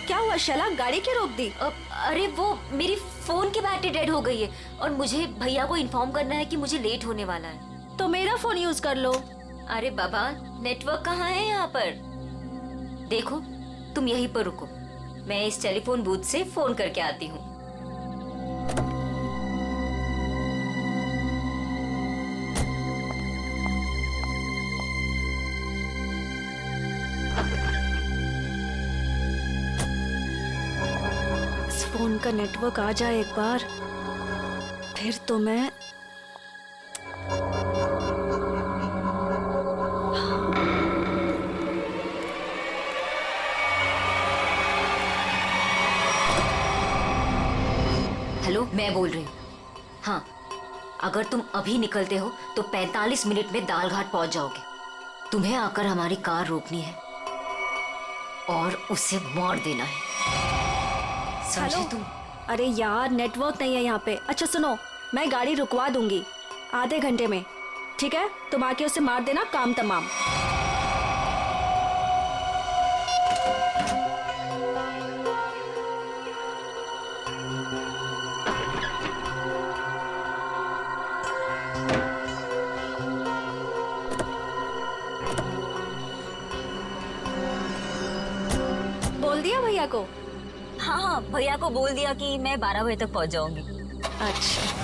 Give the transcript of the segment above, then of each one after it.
क्या हुआ शैला, गाड़ी क्यों रोक दी? अरे वो मेरी फोन की बैटरी डेड हो गई है और मुझे भैया को इन्फॉर्म करना है कि मुझे लेट होने वाला है। तो मेरा फोन यूज कर लो। अरे बाबा, नेटवर्क कहाँ है यहाँ पर? देखो, तुम यहीं पर रुको, मैं इस टेलीफोन बूथ से फोन करके आती हूँ। इस फोन का नेटवर्क आ जाए एक बार, फिर तो मैं हेलो, मैं बोल रही हूँ। हाँ, अगर तुम अभी निकलते हो तो 45 मिनट में दालघाट पहुंच जाओगे। तुम्हें आकर हमारी कार रोकनी है और उसे मार देना है, समझे तुम? अरे यार, नेटवर्क नहीं है यहाँ पे। अच्छा सुनो, मैं गाड़ी रुकवा दूंगी आधे घंटे में, ठीक है? तुम आके उसे मार देना, काम तमाम। बोल दिया भैया को? हाँ हाँ, भैया को बोल दिया कि मैं 12 बजे तक पहुंच जाऊंगी। अच्छा।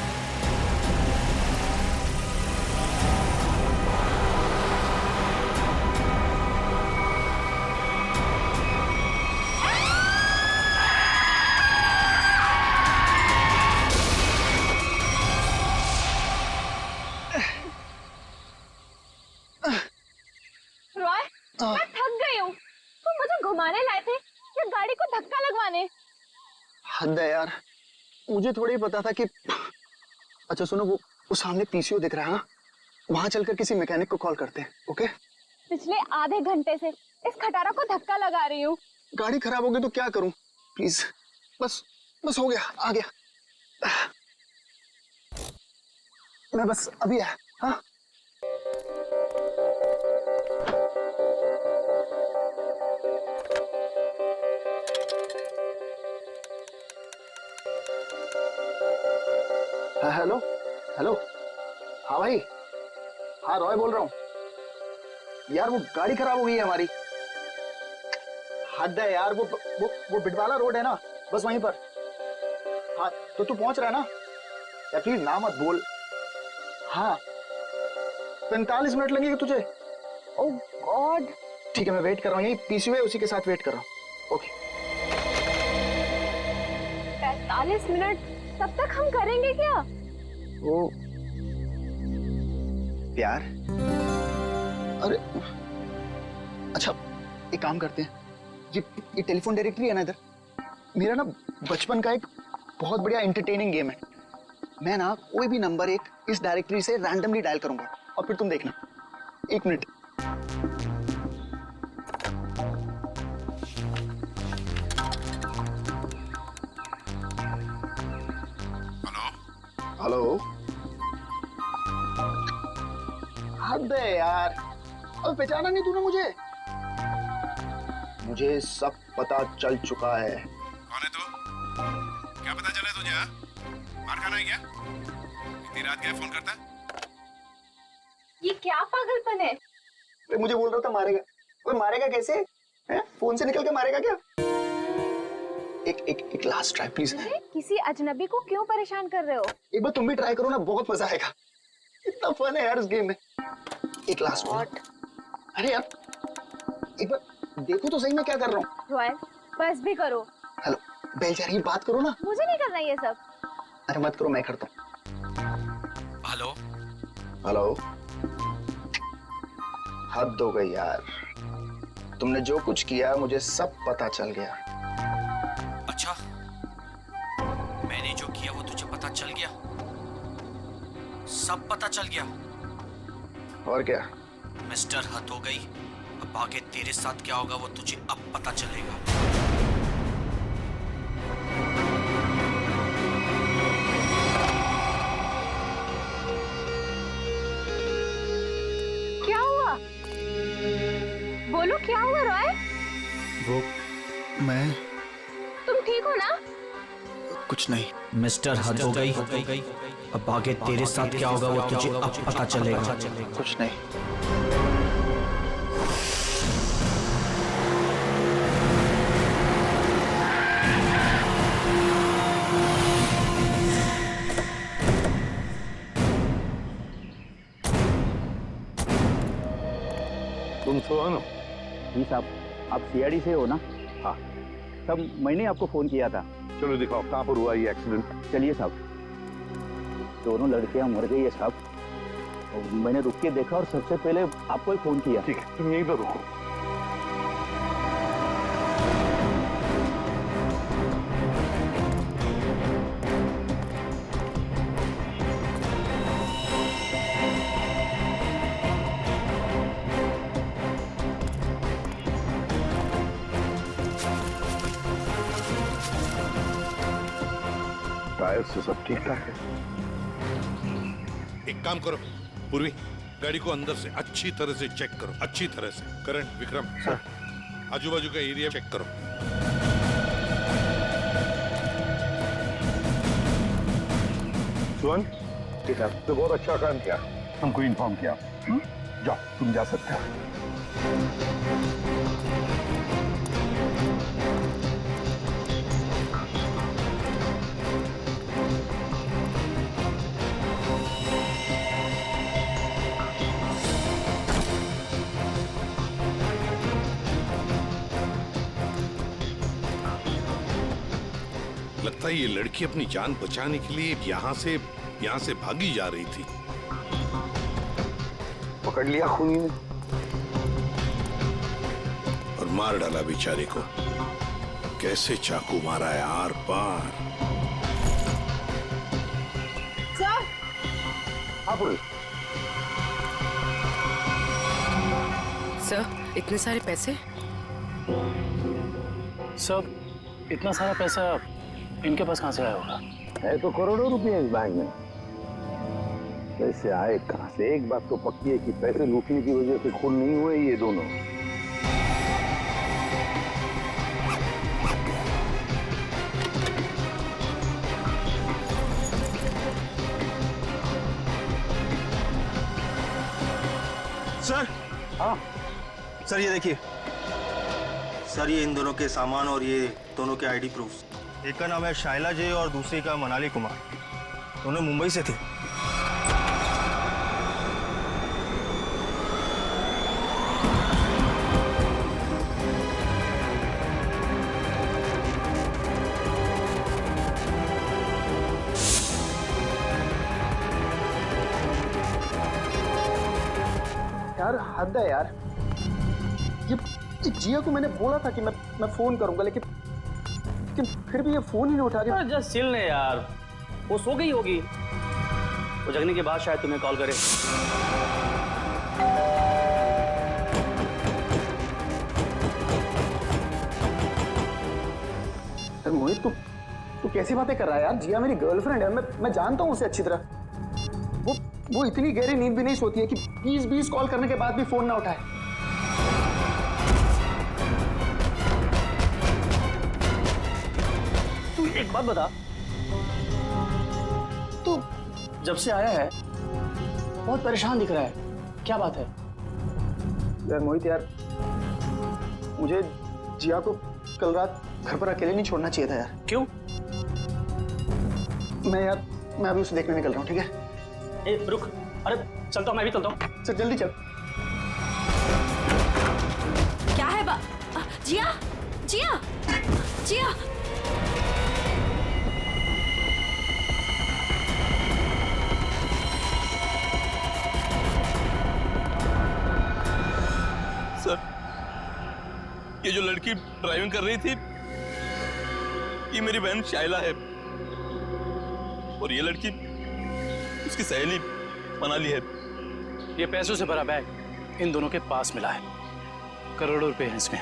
रॉय, मैं थक गई हूँ। तुम मुझे घुमाने लाए थे या गाड़ी को धक्का लगवाने? हद है यार, मुझे थोड़ी पता था कि। अच्छा सुनो, वो सामने पीसीओ दिख रहा है ना, वहां चलकर किसी मैकेनिक को कॉल करते हैं। ओके? पिछले आधे घंटे से इस खटारा को धक्का लगा रही हूँ। गाड़ी खराब हो गई तो क्या करूं? प्लीज, बस बस हो गया, आ गया मैं, बस अभी आया। हाँ हेलो हेलो। हाँ भाई, हाँ रॉय बोल रहा हूँ यार। वो गाड़ी खराब हो गई है हमारी। हद है यार, वो बिटवाला रोड है ना, बस वहीं पर। हाँ तो तू पहुंच रहा है ना यार? प्लीज ना मत बोल। हाँ 45 मिनट लगेंगे तुझे? ओह गॉड। ठीक है, मैं वेट कर रहा हूँ, यही पीसीओ है, उसी के साथ वेट कर रहा हूँ। ओके। 45 मिनट? तब तक हम करेंगे क्या? ओ प्यार। अरे अच्छा, एक काम करते हैं, ये टेलीफोन डायरेक्टरी है ना इधर, मेरा ना बचपन का एक बहुत बढ़िया एंटरटेनिंग गेम है। मैं ना कोई भी नंबर एक इस डायरेक्टरी से रैंडमली डायल करूंगा और फिर तुम देखना। 1 मिनट। हेलो। हद है यार, अब पहचाना नहीं तूने मुझे? मुझे सब पता चल चुका है। कौन है तू? क्या पता चला तुझे? मार खाना है क्या? इतनी रात क्या फोन करता? ये क्या पागलपन है? मुझे बोल रहा था मारेगा। कोई मारेगा कैसे है? फोन से निकल के मारेगा क्या? एक लास्ट ट्राई प्लीज। किसी अजनबी को क्यों परेशान कर रहे हो? एक बार तुम भी ट्राई करो ना, बहुत मजा आएगा। इतना फन है यार इस गेम में। एक लास्ट वॉट। अरे यार एक बार देखो तो सही मैं क्या कर रहा हूँ। रॉयल, बस भी करो। हेलो बेल जा रही है, बात करो ना। मुझे नहीं करना ये सब। अरे मत करो, मैं करता हूँ। Hello hello. हद हो गई यार, तुमने जो कुछ किया मुझे सब पता चल गया। अच्छा, मैंने जो किया वो तुझे पता चल गया? सब पता चल गया? और क्या? मिस्टर, हद हो गई। अब आगे तेरे साथ क्या होगा वो तुझे अब पता चलेगा। क्या हुआ? बोलो क्या हुआ रॉय? वो मैं तुम ठीक हो ना? कुछ नहीं। मिस्टर, हद हो गई। अब आगे तेरे साथ क्या होगा वो तुझे अब पता चलेगा। कुछ नहीं। तुम सोहन हो? जी साहब, आप सीआईडी से हो ना? हाँ। तब मैंने आपको फोन किया था। चलो दिखाओ कहाँ पर हुआ ये एक्सीडेंट। चलिए साहब। दोनों लड़कियां मर गई है साहब। और मैंने रुक के देखा और सबसे पहले आपको ही फोन किया। ठीक है, तुम यहीं पर रुको। टायर से सब ठीक ठाक है। एक काम करो पूर्वी, गाड़ी को अंदर से अच्छी तरह से चेक करो, अच्छी तरह से। करण, विक्रम, सर, आजू बाजू का एरिया चेक करो। सुहन, तो बहुत अच्छा काम किया, हमको इन्फॉर्म किया। जाओ, तुम जा सकते हो। लगता है ये लड़की अपनी जान बचाने के लिए यहाँ से भागी जा रही थी। पकड़ लिया खूनी ने और मार डाला बेचारे को। कैसे चाकू मारा है आर पार। सर, हाँ पुलिस। सर, इतने सारे पैसे? सर, इतना सारा पैसा इनके पास कहाँ से आया होगा? है तो करोड़ों रुपए इस बैंक में। पैसे आए कहाँ से? एक बात तो पक्की है कि पैसे लूटने की वजह से खून नहीं हुए ये दोनों। सर। हाँ सर, ये देखिए सर, ये इन दोनों के सामान और ये दोनों के आईडी प्रूफ। एक का नाम है शाइला जे और दूसरी का मनाली कुमार। दोनों मुंबई से थे। यार हद है यार। ये जिया को मैंने बोला था कि मैं फोन करूंगा, लेकिन फिर भी ये फोन ही नहीं उठा रही। जस्ट चिल ने यार, वो सो गई होगी। वो जगने के बाद शायद तुम्हें कॉल करे। मोहित, तू कैसी बातें कर रहा है यार? जिया मेरी गर्लफ्रेंड है, मैं जानता हूँ उसे अच्छी तरह। वो इतनी गहरी नींद भी नहीं सोती है कि 20 कॉल करने के बाद भी फोन ना उठाए। तू एक बात बता, तू जब से आया है बहुत परेशान दिख रहा है, क्या बात है? यार मोहित यार, मुझे जिया को कल रात घर पर अकेले नहीं छोड़ना चाहिए था यार। क्यों? मैं अभी उसे देखने निकल रहा हूँ, ठीक है? ए रुक, अरे चलता हूँ, मैं भी चलता हूँ। सर जल्दी चल। क्या है जिया, जिया, जिया। सर, ये जो लड़की ड्राइविंग कर रही थी, ये मेरी बहन शाइला है और ये लड़की उसकी सहेली मनाली है। ये पैसों से भरा बैग इन दोनों के पास मिला है, करोड़ों रुपए हैं इसमें।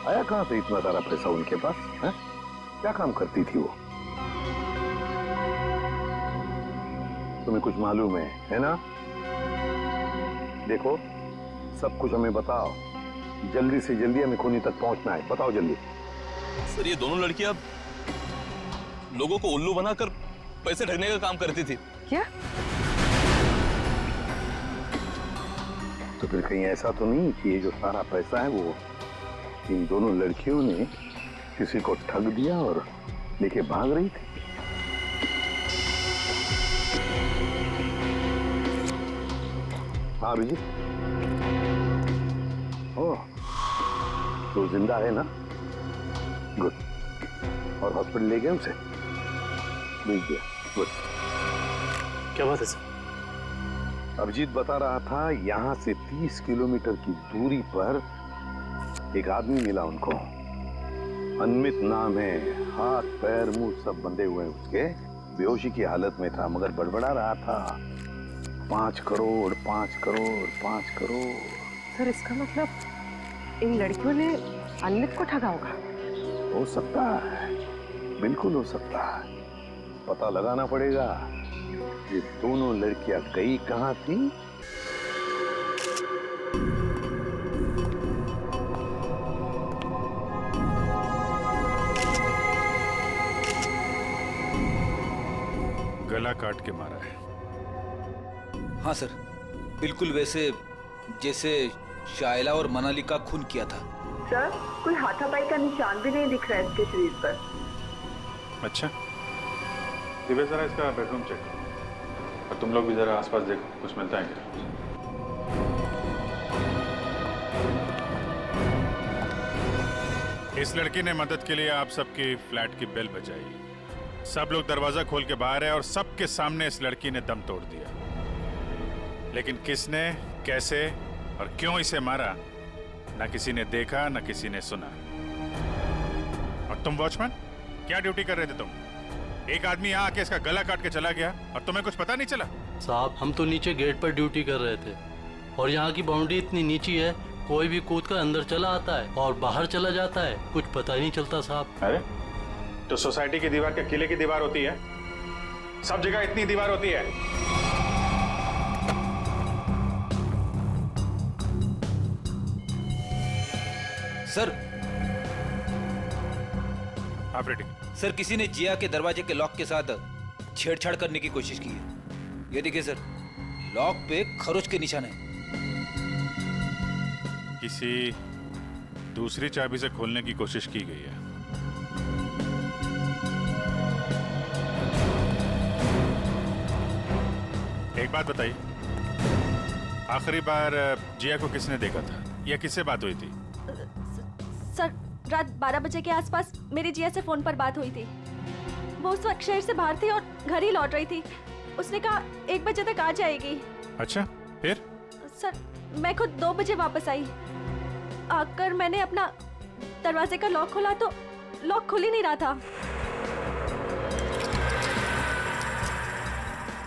आया कहाँ से इतना सारा पैसा उनके पास? है? क्या काम करती थी वो? तुम्हें कुछ मालूम है ना? देखो, सब कुछ हमें बताओ। जल्दी से जल्दी हमें खूनी तक पहुंचना है, बताओ जल्दी। सर ये दोनों लड़कियां लोगों को उल्लू बनाकर पैसे ठगने का काम करती थी। क्या? तो फिर कहीं ऐसा तो नहीं कि ये जो सारा पैसा है वो इन दोनों लड़कियों ने किसी को ठग दिया और लेके भाग रही थी? हाँ अभिजीत, ओह तो जिंदा है ना? गुड। और हॉस्पिटल ले गए उसे? भेज दिया। गुड। क्या बात है सर? अभिजीत बता रहा था यहाँ से 30 किलोमीटर की दूरी पर एक आदमी मिला उनको। अनमित नाम है, हाथ पैर मुंह सब बंधे हुए हैं उसके, बेहोशी की हालत में था मगर बड़बड़ा रहा था 5 करोड़ 5 करोड़ 5 करोड़। सर इसका मतलब इन लड़कियों ने अनमित को ठगा होगा। हो सकता है, बिल्कुल हो सकता है। पता लगाना पड़ेगा ये दोनों लड़कियां गई कहां थी। गला काट के मारा है। हाँ सर, बिल्कुल वैसे जैसे शाइला और मनाली का खून किया था। सर कोई हाथापाई का निशान भी नहीं दिख रहा है इसके शरीर पर। अच्छा, दिव्या जरा इसका बेडरूम चेक करो और तुम लोग भी जरा आसपास देखो, कुछ मिलता है क्या? इस लड़की ने मदद के लिए आप सबकी फ्लैट की बेल बजाई। सब लोग दरवाजा खोल के बाहर है और सबके सामने इस लड़की ने दम तोड़ दिया। लेकिन किसने, कैसे और क्यों इसे मारा, ना किसी ने देखा ना किसी ने सुना। और तुम वॉचमैन क्या ड्यूटी कर रहे थे तुम? एक आदमी यहाँ आके इसका गला काट के चला गया और तुम्हें कुछ पता नहीं चला? साहब हम तो नीचे गेट पर ड्यूटी कर रहे थे और यहाँ की बाउंड्री इतनी नीची है, कोई भी कूद कर अंदर चला आता है और बाहर चला जाता है, कुछ पता ही नहीं चलता साहब। अरे तो सोसाइटी की दीवार क्या किले की दीवार होती है? सब जगह इतनी दीवार होती है? सर ऑपरेटिंग सर, किसी ने जिया के दरवाजे के लॉक के साथ छेड़छाड़ करने की कोशिश की है। ये देखिए सर, लॉक पे खरोच के निशान है। किसी दूसरी चाबी से खोलने की कोशिश की गई है। एक बात बताइए, आखिरी बार जिया को किसने देखा था या किससे बात हुई थी? सर रात 12 बजे के आसपास मेरी जिया से फोन पर बात हुई थी। वो उस वक्त शहर से बाहर थी और घर ही लौट रही थी। उसने कहा 1 बजे तक आ जाएगी। अच्छा, फिर? सर मैं खुद 2 बजे वापस आई। आकर मैंने अपना दरवाजे का लॉक खोला तो लॉक खुल ही नहीं रहा था।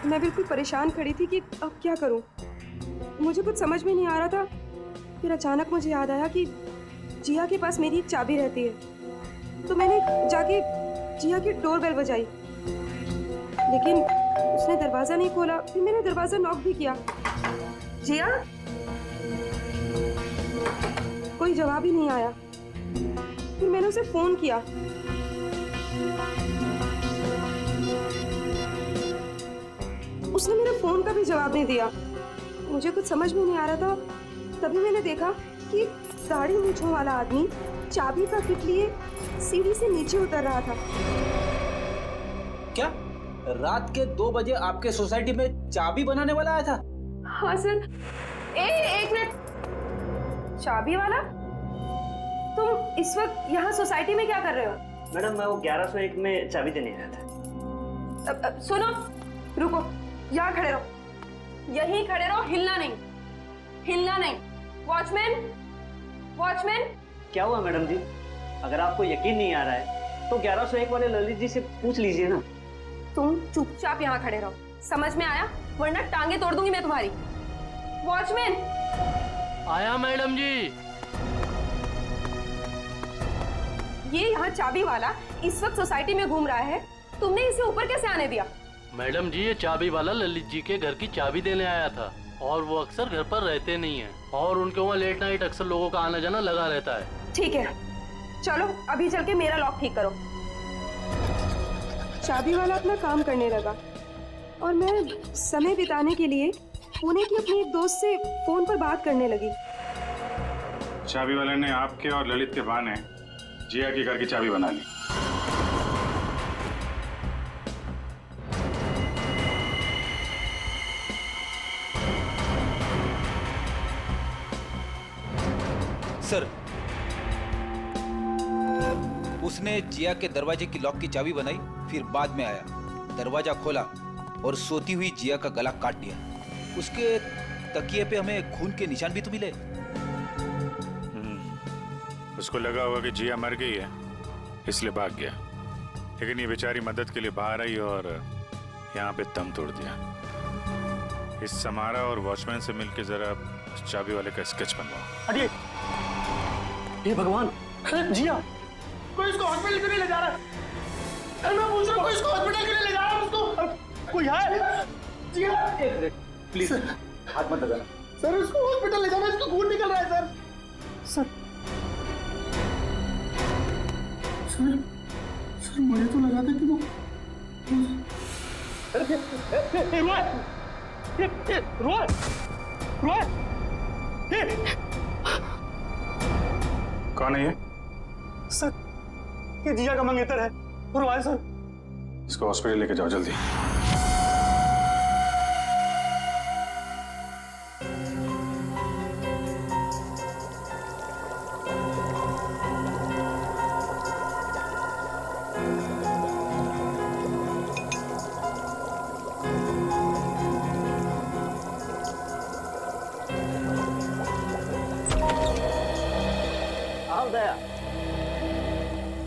मैं बिल्कुल परेशान खड़ी थी कि अब क्या करूं। मुझे कुछ समझ में नहीं आ रहा था। फिर अचानक मुझे याद आया कि जिया के पास मेरी एक चाबी रहती है, तो मैंने जाके जिया की डोरबेल बजाई, लेकिन उसने दरवाजा नहीं खोला। फिर मैंने दरवाजा नॉक भी किया। जिया, कोई जवाब ही नहीं आया। फिर मैंने उसे फोन किया। उसने मेरे फोन का भी जवाब नहीं दिया। मुझे कुछ समझ में नहीं आ रहा था। तभी मैंने देखा कि दाढ़ी मूंछों वाला आदमी चाबी का किट लिए सीढ़ी से नीचे उतर रहा था। क्या रात के 2 बजे आपके सोसाइटी में चाबी बनाने वाला आया था? हाँ सर। एक मिनट, चाबी वाला? तुम इस वक्त यहाँ सोसाइटी में क्या कर रहे हो? मैडम मैं वो 1101 में चाबी देने आया था। सुनो, रुको, यहाँ खड़े रहो, यहीं खड़े रहो, हिलना नहीं, हिलना नहीं। Watchman, watchman. क्या हुआ मैडम जी? अगर आपको यकीन नहीं आ रहा है तो 1101 वाले ललित जी से पूछ लीजिए ना। तुम चुपचाप यहाँ खड़े रहो, समझ में आया? वरना टांगे तोड़ दूंगी मैं तुम्हारी। वॉचमैन। आया मैडम जी। ये यहाँ चाबी वाला इस वक्त सोसाइटी में घूम रहा है, तुमने इसे ऊपर कैसे आने दिया? मैडम जी ये चाबी वाला ललित जी के घर की चाबी देने आया था और वो अक्सर घर पर रहते नहीं हैं और उनके वहाँ लेट नाइट अक्सर लोगों का आना जाना लगा रहता है। ठीक है, चलो अभी चल के मेरा लॉक ठीक करो। चाबी वाला अपना काम करने लगा और मैं समय बिताने के लिए पुणे की अपनी एक दोस्त से फोन पर बात करने लगी। चाबी वाले ने आपके और ललित के बहाने जिया के घर की चाबी बना ली। सर, उसने जिया के दरवाजे की लॉक की चाबी बनाई, फिर बाद में आया, दरवाजा खोला और सोती हुई जिया का गला काट दिया। उसके तकिए पे हमें खून के निशान भी तो मिले। उसको लगा होगा कि जिया मर गई है, इसलिए भाग गया। लेकिन ये बेचारी मदद के लिए बाहर आई और यहाँ पे दम तोड़ दिया। इस समारा और वॉचमैन से मिलकर जरा उस चाबी वाले का स्केच बनवाओ। हटिए। हे भगवान, जिया कोई इसको हॉस्पिटल क्यों नहीं ले जा रहा? मैं पूछ रहा हूँ कोई इसको हॉस्पिटल क्यों नहीं ले जा रहा? उसको कोई है? जिया एक मिनट प्लीज, हाथ मत लगाना सर। उसको हॉस्पिटल ले जाना, इसको खून निकल रहा है सर। सर मुझे तो लगा था कि वो रोय कौन है ये? सर ये जिया का मंगेतर है, रोय सर। इसको हॉस्पिटल लेके जाओ जल्दी।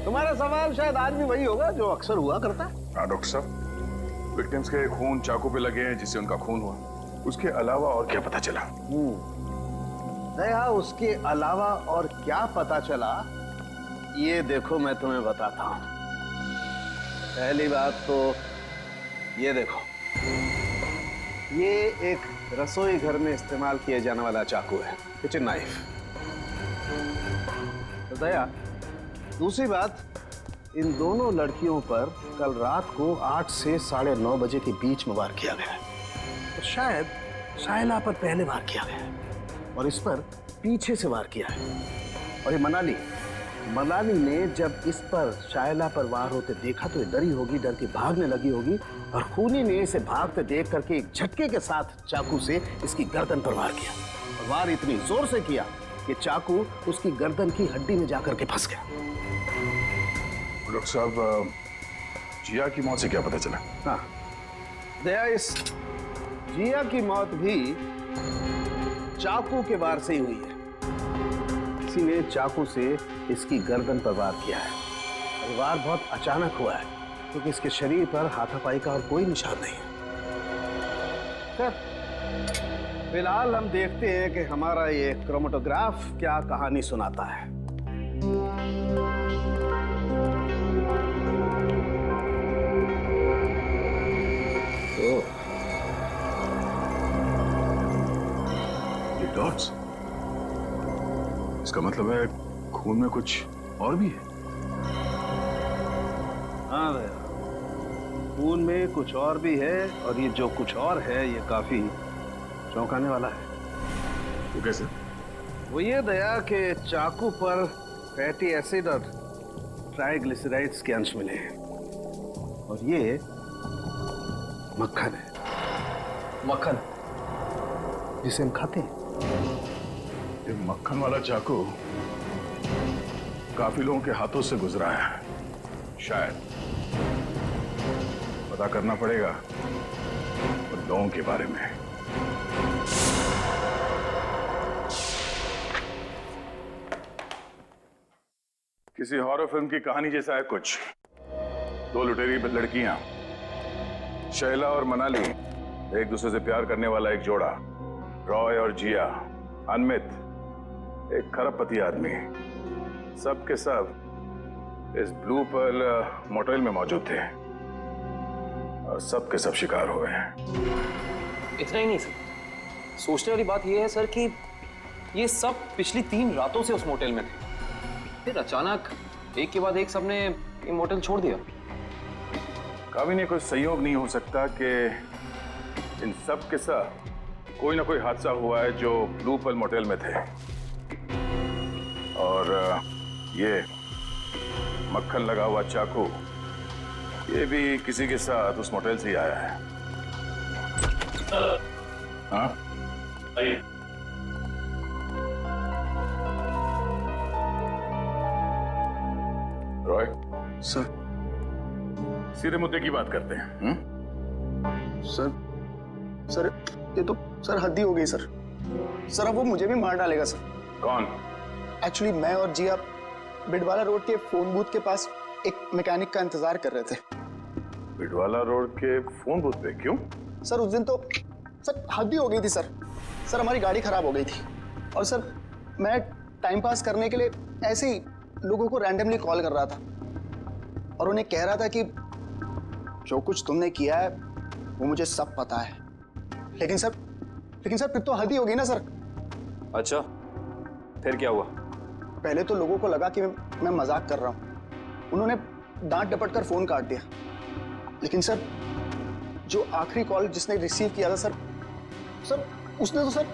तुम्हारा सवाल शायद आज भी वही होगा जो अक्सर हुआ करता है। हाँ डॉक्टर साहब, विक्टिम्स के खून चाकू पे लगे हैं जिससे उनका खून हुआ। उसके अलावा और क्या पता चला? दया, उसके अलावा और क्या पता चला ये देखो मैं तुम्हें बताता हूँ। पहली बात तो ये देखो, ये एक रसोई घर में इस्तेमाल किया जाने वाला चाकू है, किचन नाइफ। तो दया, दूसरी बात, इन दोनों लड़कियों पर कल रात को 8 से 9:30 बजे के बीच में वार किया गया है। तो शायद शायला पर पहले वार किया गया है और इस पर पीछे से वार किया है। और ये मनाली ने जब इस पर शायला पर वार होते देखा तो ये डरी होगी, डर के भागने लगी होगी और खूनी ने इसे भागते देख करके एक झटके के साथ चाकू से इसकी गर्दन पर वार किया। और वार इतनी जोर से किया कि चाकू उसकी गर्दन की हड्डी में जाकर के फंस गया। डॉक्टर साहब, जिया की मौत से क्या पता चला? हाँ दया, इस जिया की मौत भी चाकू के वार से ही हुई है। किसी ने चाकू से इसकी गर्दन पर वार किया है। और वार बहुत अचानक हुआ है क्योंकि इसके शरीर पर हाथापाई का और कोई निशान नहीं है। खैर, फिलहाल हम देखते हैं कि हमारा ये क्रोमेटोग्राफ क्या कहानी सुनाता है। ये डॉट्स, इसका मतलब है खून में कुछ और भी है। हाँ भैया, खून में कुछ और भी है और ये जो कुछ और है ये काफी चौंकाने वाला है। वो कैसे? वो ये दया कि चाकू पर फैटी एसिड और ट्राइग्लिसराइड्स के अंश मिले हैं और ये मक्खन है। मक्खन जिसे हम खाते हैं। ये मक्खन वाला चाकू काफी लोगों के हाथों से गुजरा है। शायद पता करना पड़ेगा उन लोगों के बारे में। किसी हॉरर फिल्म की कहानी जैसा है कुछ। 2 लुटेरी लड़कियां, शैला और मनाली, एक दूसरे से प्यार करने वाला एक जोड़ा, रॉय और जिया, अनमित, एक खरबपति आदमी, सब के सब इस ब्लू पर्ल मोटेल में मौजूद थे और सब के सब शिकार हुए हैं। इतना ही नहीं सर, सोचने वाली बात यह है सर कि ये सब पिछली 3 रातों से उस मोटेल में थे। फिर अचानक एक के बाद एक सबने ये मोटेल छोड़ दिया। कभी नहीं कोई संयोग नहीं हो सकता कि इन सब के साथ कोई ना कोई हादसा हुआ है जो ब्लू पल मोटेल में थे। और ये मक्खन लगा हुआ चाकू, ये भी किसी के साथ उस मोटेल से ही आया है। हाँ? आइए। रॉय सर, सीधे मुद्दे की बात करते हैं। सर ये तो सर हद ही हो गई सर। सर अब वो मुझे भी मार डालेगा सर। कौन? एक्चुअली मैं और जिया बिडवाला रोड के फोन बूथ के पास एक मैकेनिक का इंतजार कर रहे थे। बिडवाला रोड के फोन बूथ पे? क्यों? सर उस दिन तो सर हद ही हो गई थी सर। सर हमारी गाड़ी खराब हो गई थी और सर मैं टाइम पास करने के लिए ऐसे ही लोगों को रैंडमली कॉल कर रहा था और उन्हें कह रहा था कि जो कुछ तुमने किया है वो मुझे सब पता है। लेकिन सर फिर तो हद ही हो गई ना सर। अच्छा, फिर क्या हुआ? पहले तो लोगों को लगा कि मैं मजाक कर रहा हूँ। उन्होंने डांट डपट कर फोन काट दिया। लेकिन सर जो आखिरी कॉल जिसने रिसीव किया था सर उसने तो सर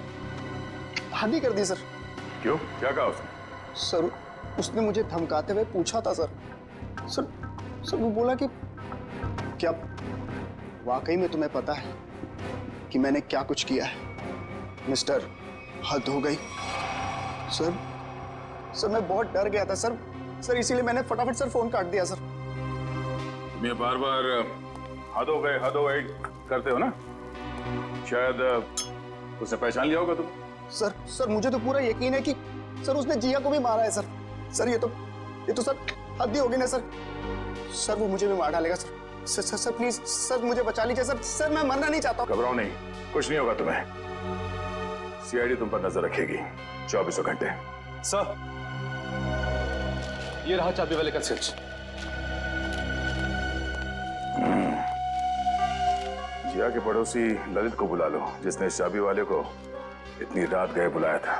हद ही कर दी सर। क्यों? क्या कहा उसने? सर उसने मुझे धमकाते हुए पूछा था सर वो बोला कि क्या वाकई में तुम्हें पता है कि मैंने क्या कुछ किया है? मिस्टर, हद हो गई। सर मैं बहुत डर गया था सर इसीलिए मैंने फटाफट सर फोन काट दिया सर। तुम ये बार बार हद हो गए करते हो ना? शायद उसने पहचान लिया होगा तुम। सर मुझे तो पूरा यकीन है कि सर उसने जिया को भी मारा है सर ये तो सर हद ही होगी ना सर वो मुझे भी मार डालेगा सर प्लीज सर मुझे बचा लीजिए सर मैं मरना नहीं चाहता। घबराओ नहीं, कुछ नहीं होगा तुम्हें। सीआईडी तुम पर नजर रखेगी 24 घंटे। सर, ये रहा चाबी वाले का स्विच। जिया के पड़ोसी ललित को बुला लो, जिसने इस चाबी वाले को इतनी रात गए बुलाया था।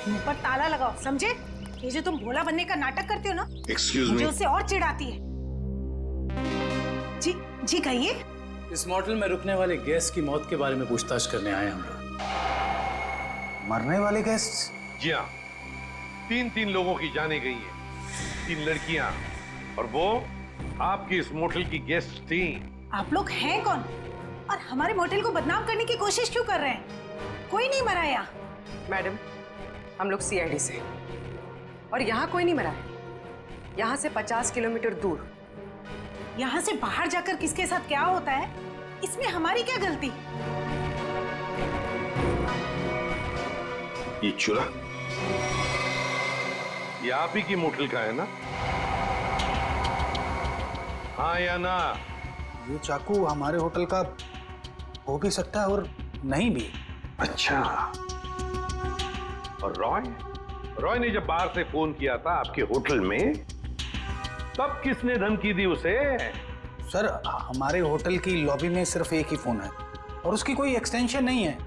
मुंह पर ताला लगाओ, समझे? ये जो तुम भोला बनने का नाटक करते हो ना, Excuse मुझे me? उससे और चिढ़ाती है। जी कहिए। इस मोटेल में रुकने वाले गेस्ट की मौत के बारे में पूछताछ करने आए हम लोग। मरने वाले गेस्ट? जी हाँ, 3 लोगों की जाने गई है, 3 लड़कियां, और वो आपकी इस मोटेल की गेस्ट थी। आप लोग हैं कौन और हमारे मोटेल को बदनाम करने की कोशिश क्यों कर रहे हैं? कोई नहीं मरा यहाँ। मैडम, हम लोग सीआईडी से, और यहाँ कोई नहीं मरा है। यहाँ से 50 किलोमीटर दूर। यहाँ से बाहर जाकर किसके साथ क्या होता है, इसमें हमारी क्या गलती? ये चूल्हा ये आप ही की मोटेल का है ना? हाँ या ना? ये चाकू हमारे होटल का हो भी सकता है और नहीं भी। अच्छा, और रॉय ने जब बाहर से फोन किया था आपके होटल में, तब किसने धमकी दी उसे? सर हमारे होटल की लॉबी में सिर्फ एक ही फोन है और उसकी कोई एक्सटेंशन नहीं है,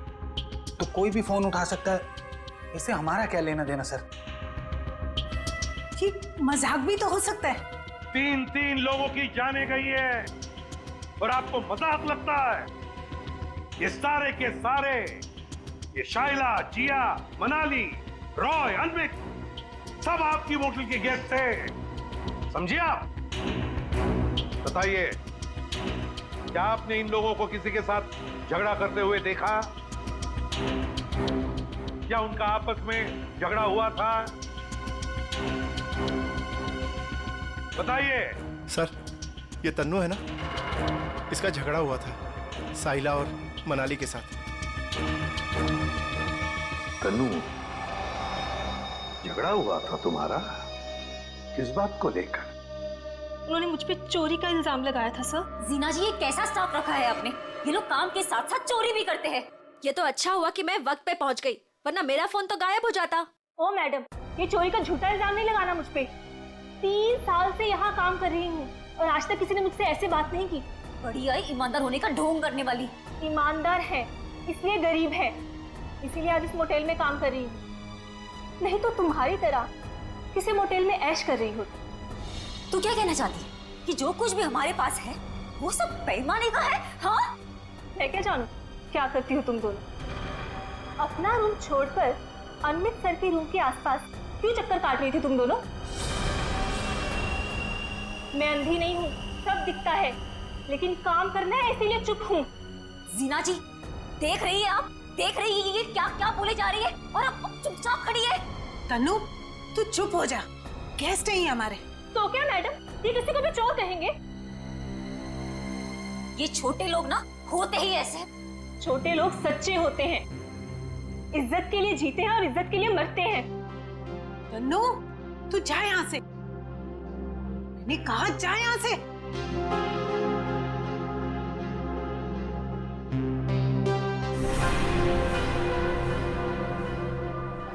तो कोई भी फोन उठा सकता है। इससे हमारा क्या लेना देना सर? ये मजाक भी तो हो सकता है। 3 लोगों की जाने गई है और आपको मजाक लगता है? ये सारे के सारे, ये शाइला, जिया, मनाली, रॉय, अनमित, सब आपकी होटल के गेस्ट थे, समझिए आप? बताइए, क्या आपने इन लोगों को किसी के साथ झगड़ा करते हुए देखा? क्या उनका आपस में झगड़ा हुआ था? बताइए। सर, ये तन्नू है ना, इसका झगड़ा हुआ था साइला और मनाली के साथ। तन्नू, झगड़ा हुआ था तुम्हारा? किस बात को लेकर? उन्होंने मुझ पे चोरी का इल्जाम लगाया था सर। जीना जी, ये कैसा स्टाफ रखा है आपने? ये लोग काम के साथ साथ चोरी भी करते हैं। ये तो अच्छा हुआ कि मैं वक्त पे पहुंच गई, वरना मेरा फोन तो गायब हो जाता। ओ मैडम, ये चोरी का झूठा इल्जाम नहीं लगाना मुझ पे। 3 साल से यहाँ काम कर रही हूँ और आज तक किसी ने मुझसे ऐसे बात नहीं की। बड़ी आई ईमानदार होने का ढोंग करने वाली। ईमानदार है इसलिए गरीब है, इसीलिए आज इस मोटेल में काम कर रही हूँ, नहीं तो तुम्हारी तरह किसी मोटेल में ऐश कर रही हो। तू क्या कहना चाहती है कि जो कुछ भी हमारे पास है वो सब बेईमानी का है? हाँ, मैं क्या जानूं क्या करती हो तुम दोनों। अपना रूम छोड़कर अनमित सर के रूम के आसपास क्यों चक्कर काट रही थी तुम दोनों? मैं अंधी नहीं हूँ, सब दिखता है, लेकिन काम करना है इसीलिए चुप हूँ। जीना जी, देख रही है आप, देख रही है ये क्या क्या बोले जा रही है और अब चुपचाप खड़ी है। तन्नू तू चुप हो जा, गेस्ट है हमारे। तो क्या मैडम, ये किसी को भी चोर कहेंगे? ये छोटे लोग ना होते ही ऐसे। छोटे लोग सच्चे होते हैं, इज्जत के लिए जीते हैं और इज्जत के लिए मरते हैं। तन्नू तू जा यहाँ से, मैंने कहा जा यहाँ से।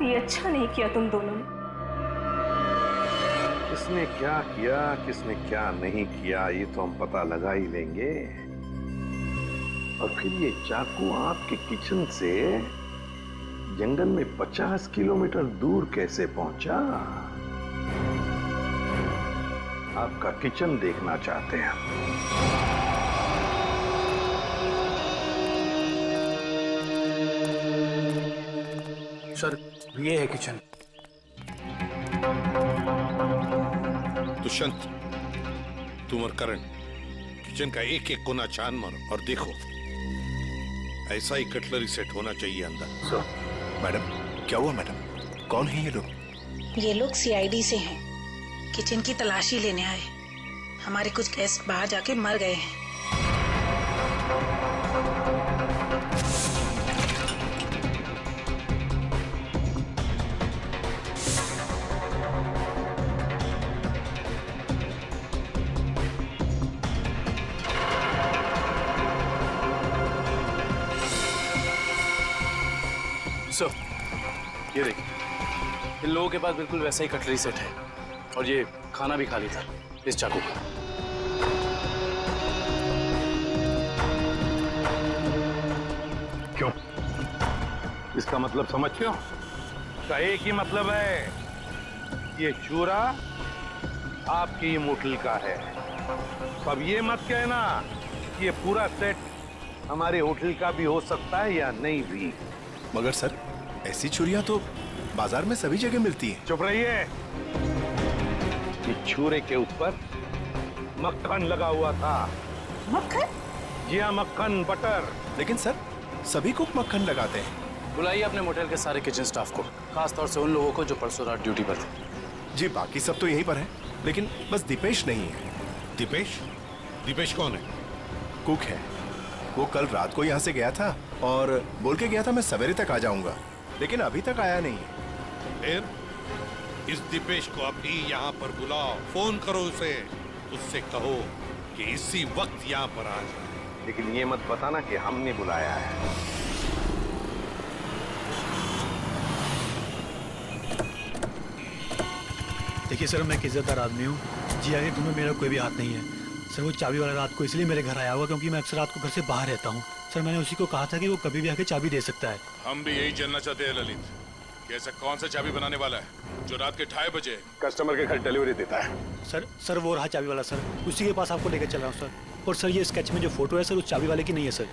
ये अच्छा नहीं किया तुम दोनों ने। किसने क्या किया, किसने क्या नहीं किया, ये तो हम पता लगा ही लेंगे। और फिर ये चाकू आपके किचन से जंगल में 50 किलोमीटर दूर कैसे पहुंचा? आपका किचन देखना चाहते हैं। सर ये है किचन। दुष्यंत, तुम और करण किचन का एक एक कोना छान मारो और देखो ऐसा ही कटलरी सेट होना चाहिए अंदर। मैडम क्या हुआ मैडम? कौन है ये लोग? ये लोग सीआईडी से हैं, किचन की तलाशी लेने आए। हमारे कुछ गेस्ट बाहर जाके मर गए हैं। सर ये देखिए, इन लोगों के पास बिल्कुल वैसा ही कटलरी सेट है और ये खाना भी खाली था इस चाकू का। क्यों? इसका मतलब समझते हो? इसका एक ही मतलब है, ये चूरा आपकी ही मोटल का है। अब ये मत कहना ये पूरा सेट हमारे होटल का भी हो सकता है या नहीं भी। मगर सर ऐसी छुरियां तो बाजार में सभी जगह मिलती हैं। चुप रहिए। इस छुरे के ऊपर मक्खन लगा हुआ था। मक्खन? जी हाँ, मक्खन, बटर। लेकिन सर सभी कुक मक्खन लगाते हैं। बुलाइए अपने मोटेल के सारे किचन स्टाफ को, खास तौर से उन लोगों को जो परसों रात ड्यूटी पर थे। जी बाकी सब तो यहीं पर है, लेकिन बस दीपेश नहीं है। दीपेश? दीपेश कौन है? कुक है। वो कल रात को यहाँ से गया था और बोल के गया था मैं सवेरे तक आ जाऊंगा, लेकिन अभी तक आया नहीं है। फिर इस दीपेश को अभी यहाँ पर बुलाओ, फोन करो उसे, उससे कहो कि इसी वक्त यहाँ पर आ जाए। लेकिन ये मत बताना कि हमने बुलाया है। देखिए सर, मैं एक इज्जतदार आदमी हूँ, जिया के घर में मेरा कोई भी हाथ नहीं है। सर वो चाबी वाला रात को इसलिए मेरे घर आया हुआ क्योंकि मैं अक्सर रात को घर से बाहर रहता हूँ। सर मैंने उसी को कहा था कि वो कभी भी आके चाबी दे सकता है। हम भी यही जानना चाहते हैं ललित, कि ऐसा कौन सा चाबी बनाने वाला है जो रात के 2:30 बजे कस्टमर के घर डिलीवरी देता है। सर वो रहा चाबी वाला सर, उसी के पास आपको लेकर चल रहा हूँ सर। और सर ये स्केच में जो फोटो है सर उस चाबी वाले की नहीं है सर।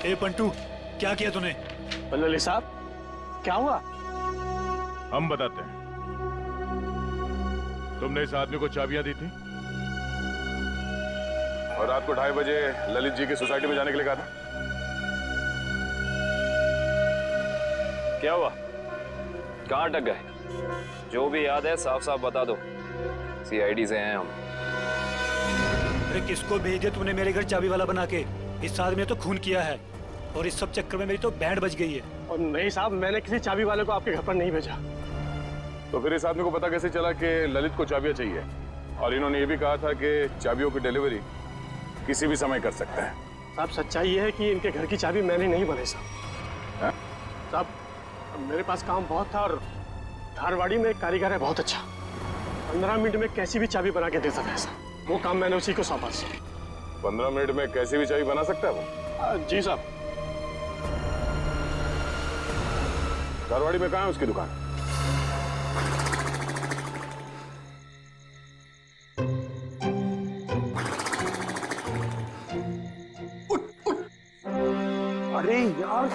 ए पंटू, क्या किया तूने? ललित साहब क्या हुआ? हम बताते हैं। तुमने इस आदमी को चाबियां दी थी और रात को 2:30 बजे ललित जी की सोसाइटी में जाने के लिए कहा था। क्या हुआ? कहाँ अटक गए? जो भी याद है साफ साफ बता दो, सीआईडी से हैं हम। अरे किसको भेज दिया तूने मेरे घर चाबी वाला बना के? इस आदमी ने तो खून किया है और इस सब चक्कर में मेरी तो बैंड बज गई है। और नहीं साहब, मैंने किसी चाबी वाले को आपके घर पर नहीं भेजा। तो फिर इस आदमी को पता कैसे चला कि ललित को चाबियां चाहिए? और इन्होंने ये भी कहा था कि चाबियों की डिलीवरी किसी भी समय कर सकते हैं। साहब सच्चाई ये है कि इनके घर की चाबी मैंने नहीं बनाई साहब। साहब मेरे पास काम बहुत था और धारवाड़ी में एक कारीगर है बहुत अच्छा, 15 मिनट में कैसी भी चाबी बना के दे सकता है सर। वो काम मैंने उसी को सौंपा सर। 15 मिनट में कैसी भी चाबी बना सकता है वो? जी साहब। धारवाड़ी में कहाँ है उसकी दुकान? अरे यार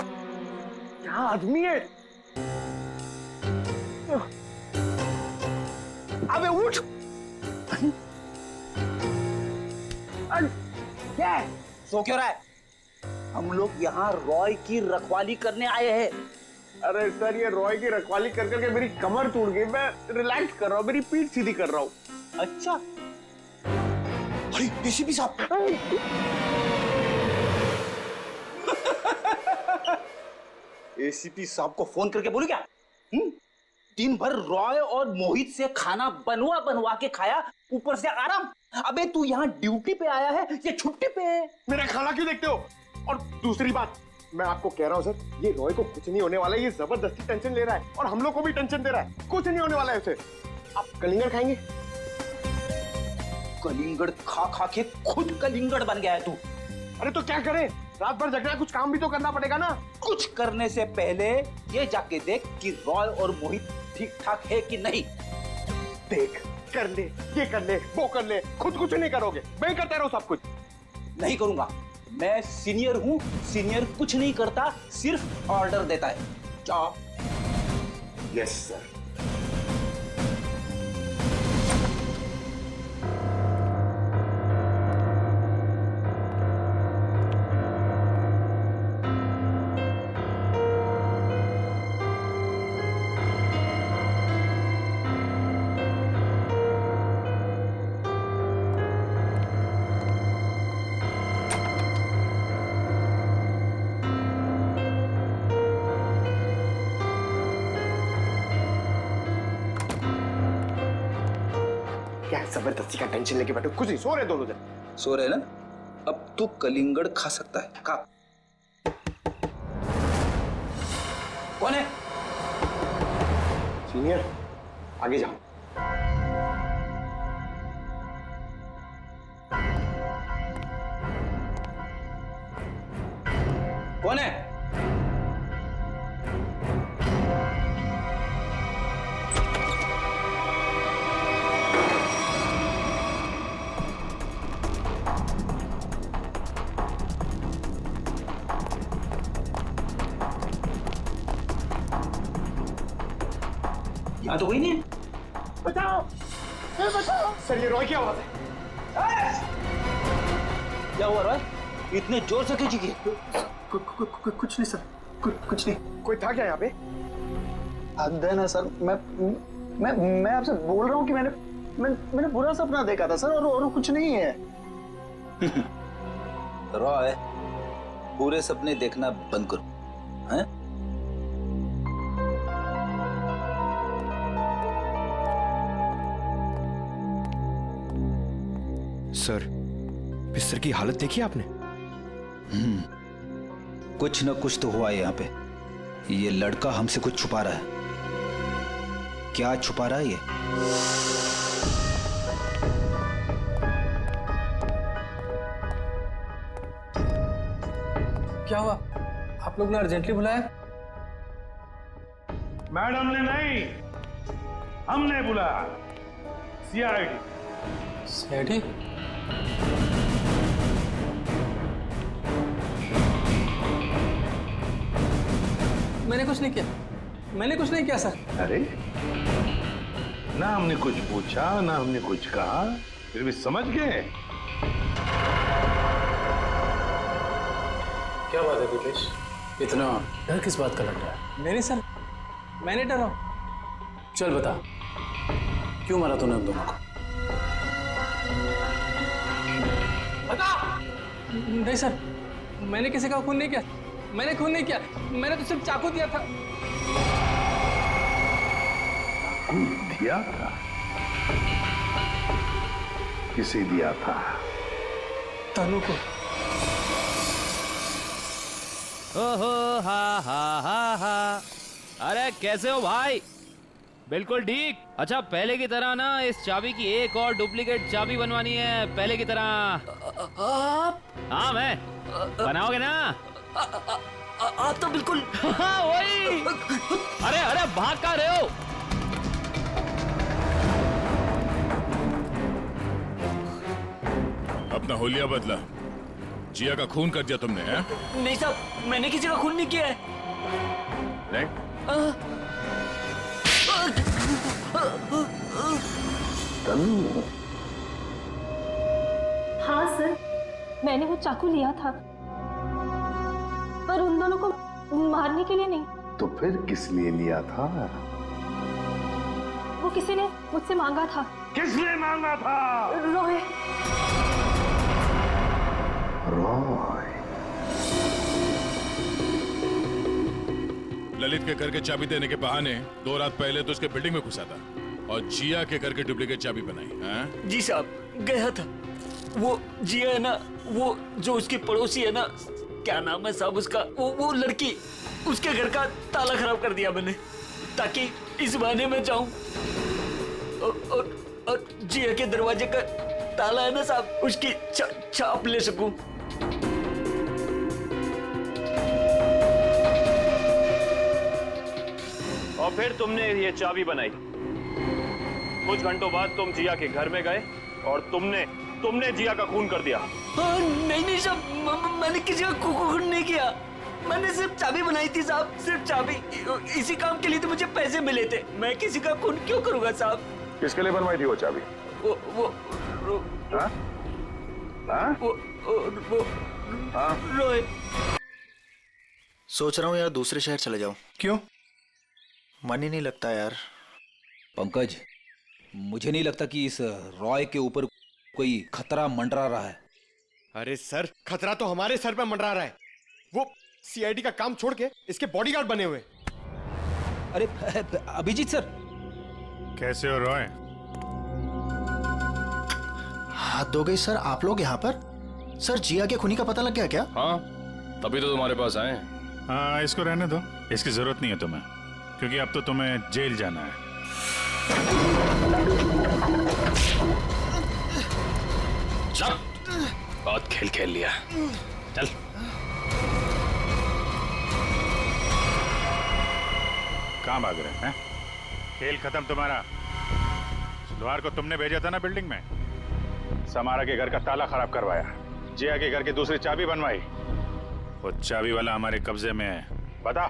क्या आदमी है। अबे उठ। क्या है? सो क्यों रहा है? हम लोग यहाँ रॉय की रखवाली करने आए हैं। अरे सर ये रॉय की रखवाली कर करके मेरी कमर टूट गई, मैं रिलैक्स कर रहा हूँ, मेरी पीठ सीधी कर रहा हूँ। अच्छा। अरे एसीपी साहब। एसीपी साहब को फोन करके बोलू क्या? दिन भर रॉय और मोहित से खाना बनवा बनवा के खाया, ऊपर से आराम। अबे तू यहाँ ड्यूटी पे आया है या छुट्टी पे है? मेरा खाना क्यों देखते हो? और दूसरी बात मैं आपको कह रहा हूँ सर, ये रॉय को कुछ नहीं होने वाला है, ये जबरदस्ती टेंशन ले रहा है और हम लोग को भी टेंशन दे रहा है। कुछ नहीं होने वाला है उसे। आप कलिंगड़ खाएंगे? कलिंगड़ खा खा के खुद कलिंगड़ बन गया है तू। अरे तो क्या करें, रात भर जगना, कुछ काम भी तो करना पड़ेगा ना। कुछ करने से पहले ये जाके देख कि रॉय और मोहित ठीक ठाक है कि नहीं। देख, कर ले, ये कर ले, वो कर ले, खुद कुछ नहीं करोगे, मैं करता रहूं सब कुछ। नहीं करूंगा, मैं सीनियर हूं, सीनियर कुछ नहीं करता, सिर्फ ऑर्डर देता है। जाओ। Yes sir. क्या जबरदस्ती का टेंशन लेके बैठो, कुछ नहीं, सो रहे दोनों जन। सो रहे ना? अब तू कलिंगड़ खा सकता है, खा। कौन है? सीनियर, आगे जाओ। कौन है? यहाँ तो कोई नहीं है। बचाओ, बचाओ। सर ये रॉय की आवाज है। क्या हुआ रॉय? इतने जोर से क्यों चीखी? कुछ नहीं सर, कुछ नहीं। कोई था क्या यहाँ पे? हद है ना सर, मैं आपसे बोल रहा हूँ कि मैंने बुरा सपना देखा था सर, और कुछ नहीं है। रॉय, बुरे सपने देखना बंद करो, हैं? सर, बिस्तर की हालत देखी आपने? कुछ न कुछ तो हुआ है यहाँ पे। ये लड़का हमसे कुछ छुपा रहा है। क्या छुपा रहा है ये? क्या हुआ? आप लोग ने अर्जेंटली बुलाया? मैडम ने नहीं, हमने बुलाया। सीआईडी। सीआईडी? मैंने कुछ नहीं किया, मैंने कुछ नहीं किया सर। अरे ना हमने कुछ पूछा, ना हमने कुछ कहा, फिर भी समझ गए। क्या बात है दीपेश, इतना डर किस बात का लग रहा है? नहीं सर, मैंने डरा। चल बता, क्यों मारा तूने उन दोनों को? बता। नहीं सर, मैंने किसी का खून नहीं किया, मैंने खून नहीं किया, मैंने तो सिर्फ चाकू दिया था। दिया था? किसे दिया था? तनु को। ओहो हा हा हा हा। अरे कैसे हो भाई? बिल्कुल ठीक। अच्छा पहले की तरह ना इस चाबी की एक और डुप्लीकेट चाबी बनवानी है, पहले की तरह। आप? हाँ मैं। बनाओगे ना? आप तो बिल्कुल। हाँ वही। अरे अरे भाग कहाँ रहे हो? अपना होलिया बदला। जिया का खून कर दिया तुमने, हैं? नहीं साहब, मैंने किसी का खून नहीं किया है। नहीं? तनु। हाँ सर, मैंने वो चाकू लिया था, पर उन दोनों को मारने के लिए नहीं। तो फिर किस लिए लिया था? वो किसी ने मुझसे मांगा था। किसने मांगा था? रॉय। रॉय। ललित के घर के चाबी देने के बहाने 2 रात पहले तो उसके बिल्डिंग में घुसा था और जिया के घर के डुप्लीकेट चाबी बनाई, हैं? जी साहब, गया था। वो जिया है ना, वो जो उसकी पड़ोसी है ना, क्या नाम है साहब उसका, वो लड़की, उसके घर का ताला खराब कर दिया मैंने, ताकि इस बहाने में जाऊं और जिया के दरवाजे का ताला है ना साहब, उसकी छाप ले सकूं। और फिर तुमने ये चाबी बनाई। कुछ घंटों बाद तुम जिया के घर में गए और तुमने जिया का खून कर दिया। नहीं साहब, मैंने किसी का खून नहीं किया। मैंने सिर्फ चाबी बनाई थी साहब, सिर्फ चाबी। इसी काम के लिए तो मुझे पैसे मिले थे। मैं किसी का खून क्यों करूंगा साहब? किसके लिए बनवाई थी वो चाबी? रोहित। सोच रहा हूँ यार दूसरे शहर चले जाऊं। क्यों? मन ही नहीं लगता यार। पंकज, मुझे नहीं लगता कि इस रॉय के ऊपर कोई खतरा मंडरा रहा है। अरे सर, खतरा तो हमारे सर पे मंडरा रहा है। वो सीआईडी का काम छोड़ के इसके बॉडीगार्ड बने हुए। अरे अभिजीत सर। कैसे हो रॉय? हाथ धो गई सर, आप लोग यहाँ पर? सर जिया के खूनी का पता लग गया क्या? हाँ, तभी तो तुम्हारे पास आए। हाँ, इसको रहने दो, इसकी जरूरत नहीं है तुम्हें, क्योंकि अब तो तुम्हें जेल जाना है। चल, बहुत खेल खेल लिया, चल। कहाँ भाग रहे हैं? खेल खत्म तुम्हारा। सुधार को तुमने भेजा था ना बिल्डिंग में, समारा के घर का ताला खराब करवाया, जिया के घर की दूसरी चाबी बनवाई। वो चाबी वाला हमारे कब्जे में है। बता,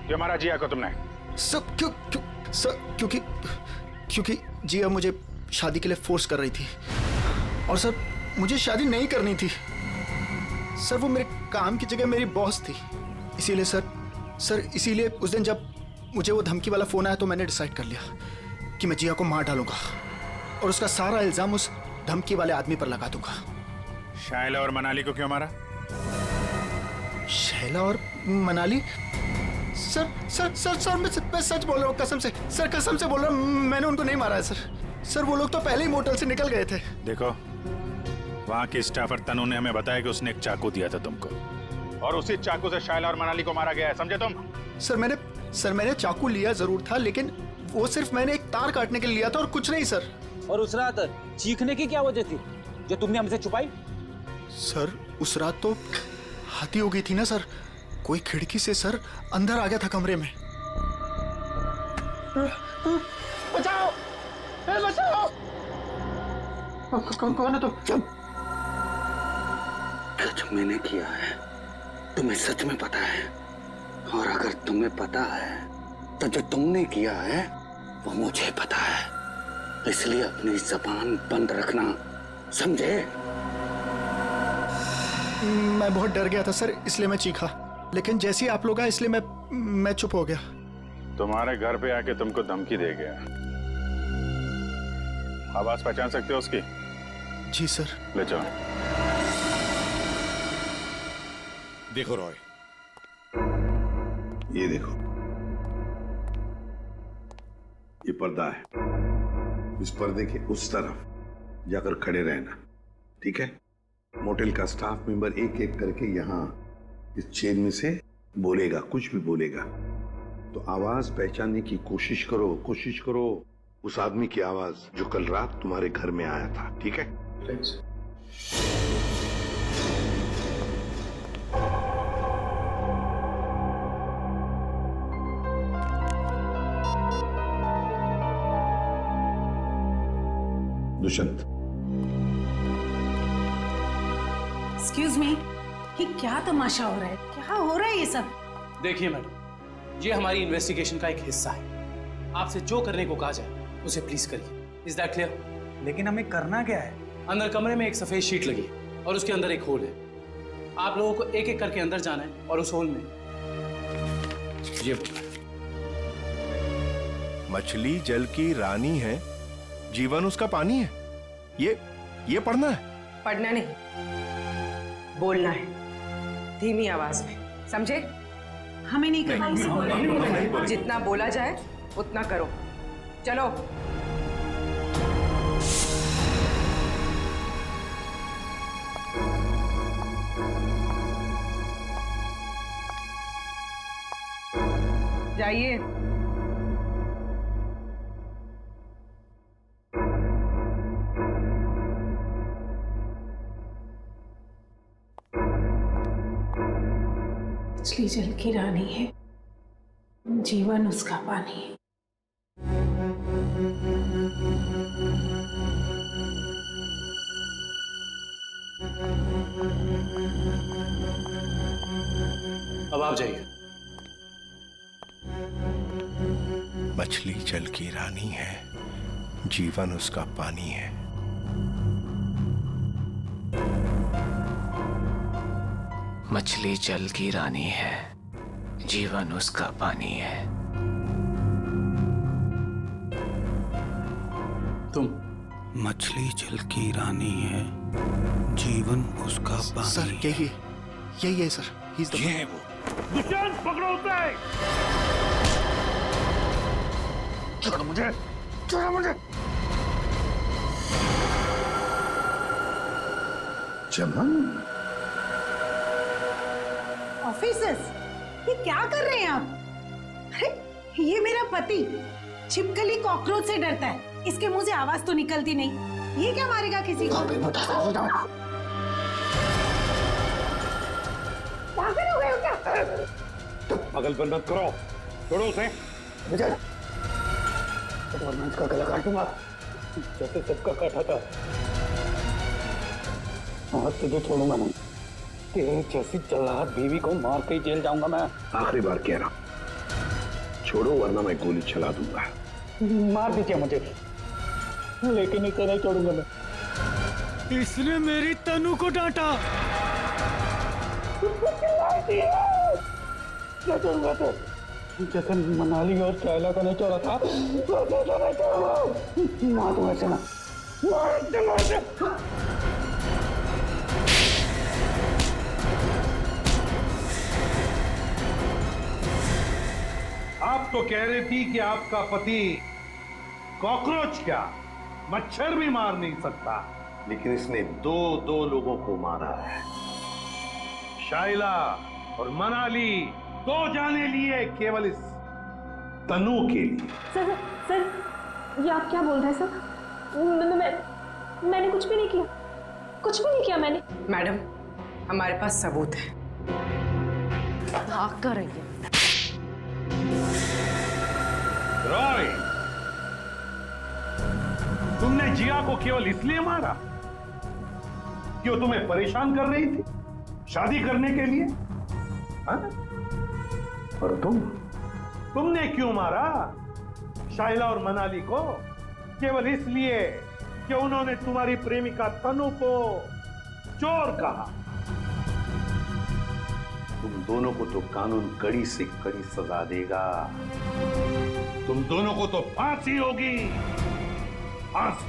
क्यों मारा जिया को तुमने? सर क्योंकि जिया मुझे शादी के लिए फोर्स कर रही थी, और सर मुझे शादी नहीं करनी थी। सर वो मेरे काम की जगह मेरी बॉस थी, इसीलिए इसीलिए उस दिन जब मुझे वो धमकी वाला फोन आया तो मैंने डिसाइड कर लिया कि मैं जिया को मार डालूंगा और उसका सारा इल्जाम उस धमकी वाले आदमी पर लगा दूंगा। शैला और मनाली को क्यों मारा? शैला और मनाली? सर मैं सच बोल रहा हूँ, कसम से सर, कसम से बोल रहा हूँ, मैंने उनको नहीं मारा है सर। वो लोग तो पहले ही मोटल से निकल गए थे। देखो, वहाँ की स्टाफर तनु ने हमें बताया कि उसने एक चाकू दिया था तुमको, और उसी चाकू से शैला और मनाली को मारा गया है, समझे तुम? सर मैंने चाकू लिया जरूर था, लेकिन वो सिर्फ मैंने एक तार काटने के लिए लिया था और कुछ नहीं सर। और उस रात चीखने की क्या वजह थी जो तुमने हमसे छुपाई? सर उस रात तो हाथी हो गई थी ना सर, कोई खिड़की से सर अंदर आ गया था कमरे में। बचाओ, बचाओ! कौन है तुम? जो मैंने किया है तुम्हें सच में पता है, और अगर तुम्हें पता है तो जो तुमने किया है वो मुझे पता है, इसलिए अपनी जबान बंद रखना, समझे? मैं बहुत डर गया था सर, इसलिए मैं चीखा, लेकिन जैसे ही आप लोग आए इसलिए मैं चुप हो गया। तुम्हारे घर पे आके तुमको धमकी दे गया। आवाज पहचान सकते हो उसकी? जी सर। ले जाओ। देखो रॉय, ये देखो, ये पर्दा है, इस पर्दे के उस तरफ जाकर खड़े रहना, ठीक है? मोटेल का स्टाफ मेंबर एक एक करके यहाँ इस चेन में से बोलेगा, कुछ भी बोलेगा तो आवाज पहचानने की कोशिश करो उस आदमी की आवाज जो कल रात तुम्हारे घर में आया था, ठीक है? दुष्यंत, एक्सक्यूज मी, ये क्या तमाशा हो रहा है? क्या हो रहा है ये सब? देखिए मैडम, ये हमारी इन्वेस्टिगेशन का एक हिस्सा है। आपसे जो करने को कहा जाए उसे प्लीज करिए। Is that clear? लेकिन हमें करना क्या है? अंदर कमरे में एक सफेद शीट लगी है और उसके अंदर एक होल है। आप लोगों को एक एक करके अंदर जाना है और उस होल में ये मछली जल की रानी है, जीवन उसका पानी है, ये पढ़ना है। पढ़ना नहीं, बोलना है धीमी आवाज में, समझे? हमें नहीं करना। जितना बोला जाए उतना करो। चलो। जाइए। मछली जल की रानी है, जीवन उसका पानी है। अब आप जाइए। मछली जल की रानी है, जीवन उसका पानी है। मछली जल की रानी है, जीवन उसका पानी है। तुम? मछली जल की रानी है, जीवन उसका पानी। सर यही है सर, ये है वो। दुष्यंत, पकड़ो उसे। छोड़ो मुझे, छोड़ो मुझे। चमन, ऑफिसर्स, ये क्या कर रहे हैं आप? अरे ये मेरा पति छिपकली कॉकरोच से डरता है, इसके मुंह से आवाज तो निकलती नहीं, ये क्या मारेगा किसी को? पागल हो गए हो क्या? पागलपन मत करो, छोड़ो उसे। विजय, वरना इसका गला काट दूंगा जैसे सबका काटा था। और तुझे छोड़ूंगा नहीं, तेरे जैसी जल्लाद बीवी को मार के जेल जाऊंगा मैं। आखिरी बार कह रहा हूं, छोड़ो वरना मैं गोली चला दूंगा। मार दीजिए मुझे, लेकिन इसे नहीं छोड़ूंगा मैं। इसने मेरी तनु को डांटा। जैसे मनाली और चाइला को नहीं छोड़ा था, मार दूंगा इसे ना। आप तो कह रही थी कि आपका पति कॉकरोच क्या, मच्छर भी मार नहीं सकता, लेकिन इसने दो लोगों को मारा है। शाइला और मनाली, 2 जाने लिए केवल इस तनु के लिए। सर, ये आप क्या बोल रहे हैं सर? मैंने कुछ भी नहीं किया, कुछ भी नहीं किया मैंने। मैडम, हमारे पास सबूत है। भाग कर रही है। रॉय, तुमने जिया को केवल इसलिए मारा कि वो तुम्हें परेशान कर रही थी शादी करने के लिए? हाँ? और तुमने क्यों मारा शाइला और मनाली को? केवल इसलिए कि उन्होंने तुम्हारी प्रेमिका तनु को चोर कहा। तुम दोनों को तो कानून कड़ी से कड़ी सजा देगा। तुम दोनों को तो फांसी होगी, फांसी।